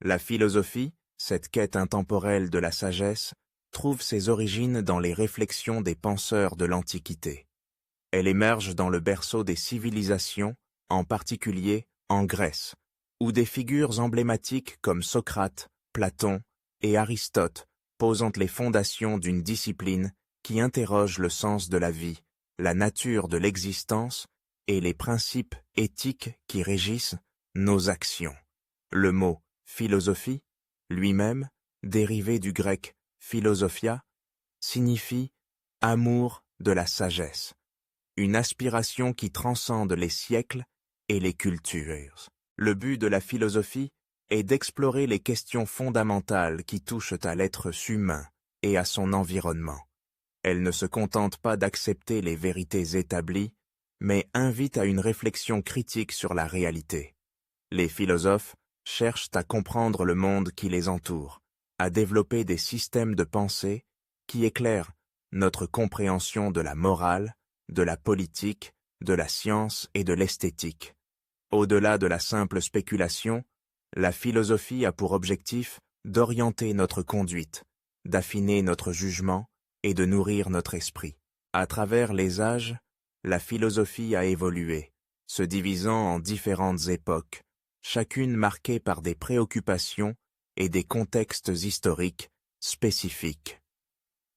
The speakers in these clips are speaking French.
La philosophie, cette quête intemporelle de la sagesse, trouve ses origines dans les réflexions des penseurs de l'Antiquité. Elle émerge dans le berceau des civilisations, en particulier en Grèce, où des figures emblématiques comme Socrate, Platon et Aristote posent les fondations d'une discipline qui interroge le sens de la vie, la nature de l'existence et les principes éthiques qui régissent nos actions. Le mot « philosophie » lui-même, dérivé du grec « philosophia », signifie « amour de la sagesse », une aspiration qui transcende les siècles et les cultures. Le but de la philosophie est d'explorer les questions fondamentales qui touchent à l'être humain et à son environnement. Elle ne se contente pas d'accepter les vérités établies, mais invite à une réflexion critique sur la réalité. Les philosophes cherchent à comprendre le monde qui les entoure, à développer des systèmes de pensée qui éclairent notre compréhension de la morale, de la politique, de la science et de l'esthétique. Au-delà de la simple spéculation, la philosophie a pour objectif d'orienter notre conduite, d'affiner notre jugement et de nourrir notre esprit. À travers les âges, la philosophie a évolué, se divisant en différentes époques, chacune marquée par des préoccupations et des contextes historiques spécifiques.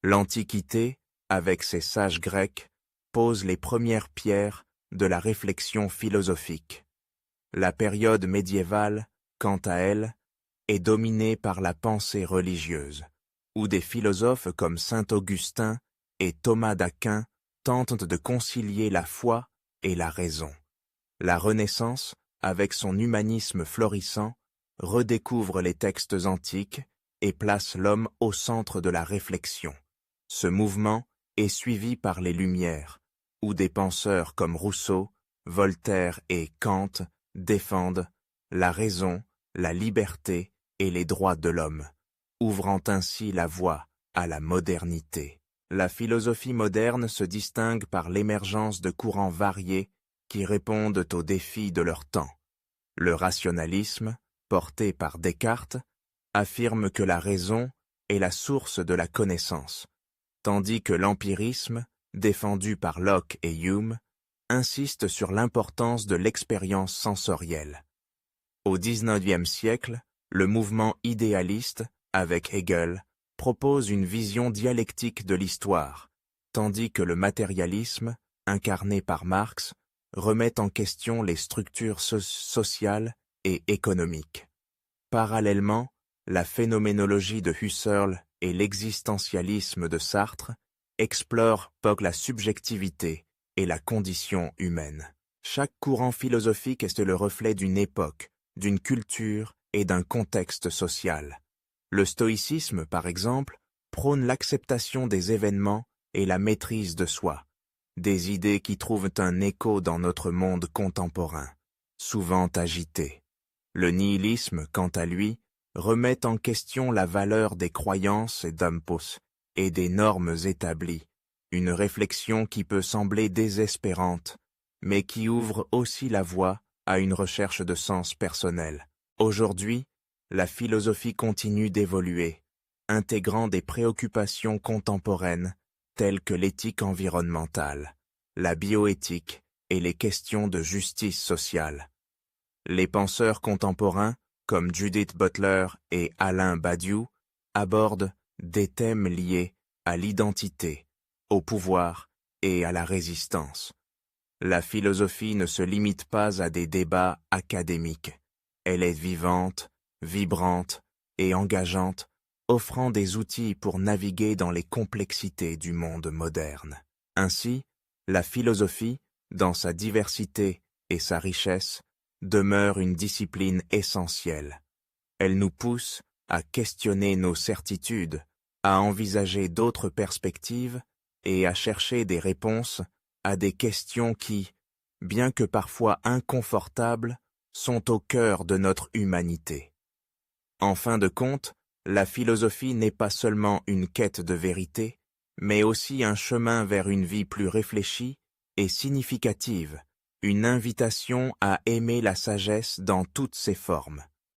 L'Antiquité, avec ses sages grecs, pose les premières pierres de la réflexion philosophique. La période médiévale, quant à elle, est dominée par la pensée religieuse, où des philosophes comme saint Augustin et Thomas d'Aquin tentent de concilier la foi et la raison. La Renaissance, avec son humanisme florissant, redécouvre les textes antiques et place l'homme au centre de la réflexion. Ce mouvement est suivi par les Lumières, où des penseurs comme Rousseau, Voltaire et Kant défendent la raison, la liberté et les droits de l'homme, ouvrant ainsi la voie à la modernité. La philosophie moderne se distingue par l'émergence de courants variés qui répondent aux défis de leur temps. Le rationalisme, porté par Descartes, affirme que la raison est la source de la connaissance, tandis que l'empirisme, défendu par Locke et Hume, insiste sur l'importance de l'expérience sensorielle. Au XIXe siècle, le mouvement idéaliste, avec Hegel, propose une vision dialectique de l'histoire, tandis que le matérialisme, incarné par Marx, remet en question les structures sociales et économiques. Parallèlement, la phénoménologie de Husserl et l'existentialisme de Sartre explorent la subjectivité et la condition humaine. Chaque courant philosophique est le reflet d'une époque, d'une culture et d'un contexte social. Le stoïcisme, par exemple, prône l'acceptation des événements et la maîtrise de soi, des idées qui trouvent un écho dans notre monde contemporain, souvent agité. Le nihilisme, quant à lui, remet en question la valeur des croyances et des normes établies, une réflexion qui peut sembler désespérante, mais qui ouvre aussi la voie à une recherche de sens personnel. Aujourd'hui, la philosophie continue d'évoluer, intégrant des préoccupations contemporaines telles que l'éthique environnementale, la bioéthique et les questions de justice sociale. Les penseurs contemporains, comme Judith Butler et Alain Badiou, abordent des thèmes liés à l'identité, au pouvoir et à la résistance. La philosophie ne se limite pas à des débats académiques. Elle est vivante, vibrante et engageante, offrant des outils pour naviguer dans les complexités du monde moderne. Ainsi, la philosophie, dans sa diversité et sa richesse, demeure une discipline essentielle. Elle nous pousse à questionner nos certitudes, à envisager d'autres perspectives et à chercher des réponses à des questions qui, bien que parfois inconfortables, sont au cœur de notre humanité. En fin de compte, la philosophie n'est pas seulement une quête de vérité, mais aussi un chemin vers une vie plus réfléchie et significative, une invitation à aimer la sagesse dans toutes ses formes.